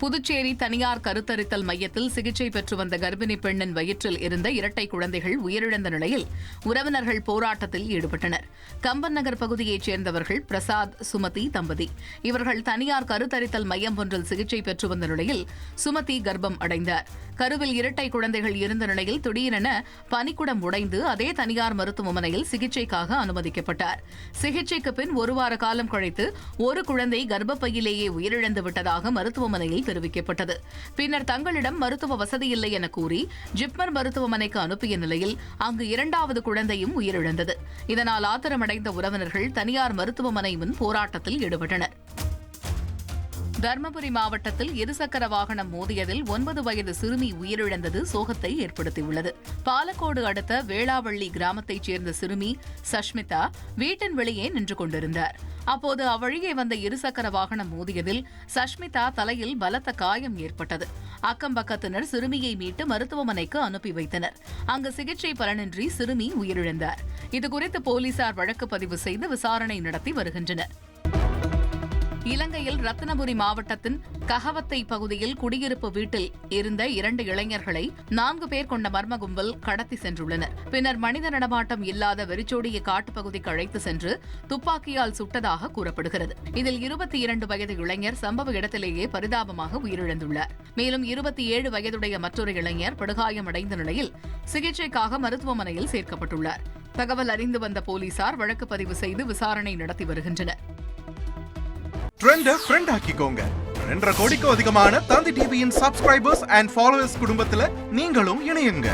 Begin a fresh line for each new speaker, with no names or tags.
புதுச்சேரி தனியார் கருத்தரித்தல் மையத்தில் சிகிச்சை பெற்று வந்த கர்ப்பிணி பெண்ணின் வயிற்றில் இருந்த இரட்டை குழந்தைகள் உயிரிழந்த நிலையில் உறவினர்கள் போராட்டத்தில் ஈடுபட்டனர். கம்பன் நகர் பகுதியைச் சேர்ந்தவர்கள் பிரசாத், சுமதி தம்பதி. இவர்கள் தனியார் கருத்தரித்தல் மையம் ஒன்றில் சிகிச்சை பெற்று வந்த நிலையில் சுமதி கர்ப்பம் அடைந்தார். கருவில் இரட்டை குழந்தைகள் இருந்த நிலையில் திடீரென பனிக்குடம் உடைந்து அதே தனியார் மருத்துவமனையில் சிகிச்சைக்காக அனுமதிக்கப்பட்டார். சிகிச்சைக்கு பின் ஒரு வார காலம் கழித்து ஒரு குழந்தை கர்ப்பப்பையிலேயே உயிரிழந்து விட்டதாக மருத்துவமனையில் தெரிவிக்கப்பட்டது. பின்னர் தங்களிடம் மருத்துவ வசதி இல்லை என கூறி ஜிப்மர் மருத்துவமனைக்கு அனுப்பிய நிலையில் அங்கு இரண்டாவது குழந்தையும் உயிரிழந்தது. இதனால் ஆத்திரமடைந்த உறவினர்கள் தனியார் மருத்துவமனை முன் போராட்டத்தில் ஈடுபட்டனர். தருமபுரி மாவட்டத்தில் இருசக்கர வாகனம் மோதியதில் 9 வயது சிறுமி உயிரிழந்தது சோகத்தை ஏற்படுத்தியுள்ளது. பாலக்கோடு அடுத்த வேளாவள்ளி கிராமத்தைச் சேர்ந்த சிறுமி சஷ்மிதா வீட்டின் வெளியே நின்று கொண்டிருந்தார். அப்போது அவ்வழியே வந்த இருசக்கர வாகனம் மோதியதில் சஷ்மிதா தலையில் பலத்த காயம் ஏற்பட்டது. அக்கம்பக்கத்தினர் சிறுமியை மீட்டு மருத்துவமனைக்கு அனுப்பி வைத்தனர். அங்கு சிகிச்சை பலனின்றி சிறுமி உயிரிழந்தார். இதுகுறித்து போலீசார் வழக்கு பதிவு செய்து விசாரணை நடத்தி வருகின்றனர். இலங்கையில் ரத்தினபுரி மாவட்டத்தின் கஹவத்தை பகுதியில் குடியிருப்பு வீட்டில் இருந்த 2 இளைஞர்களை 4 பேர் கொண்ட மர்ம கும்பல் கடத்தி சென்றுள்ளனர். பின்னர் மனித நடமாட்டம் இல்லாத வெறிச்சோடிய காட்டுப்பகுதிக்கு அழைத்து சென்று துப்பாக்கியால் சுட்டதாக கூறப்படுகிறது. இதில் 22 வயது இளைஞர் சம்பவ இடத்திலேயே பரிதாபமாக உயிரிழந்துள்ளார். மேலும் 27 வயதுடைய மற்றொரு இளைஞர் படுகாயமடைந்த நிலையில் சிகிச்சைக்காக மருத்துவமனையில் சேர்க்கப்பட்டுள்ளார். தகவல் அறிந்து வந்த போலீசார் வழக்கு பதிவு செய்து விசாரணை நடத்தி வருகின்றனர்.
ட்ரெண்ட ஃப்ரெண்ட் ஆக்கிக்கோங்க. 2.5 கோடிக்கும் அதிகமான தந்தி டிவியின் சப்ஸ்கிரைபர்ஸ் அண்ட் ஃபாலோவர்ஸ் குடும்பத்துல நீங்களும் இணையுங்க.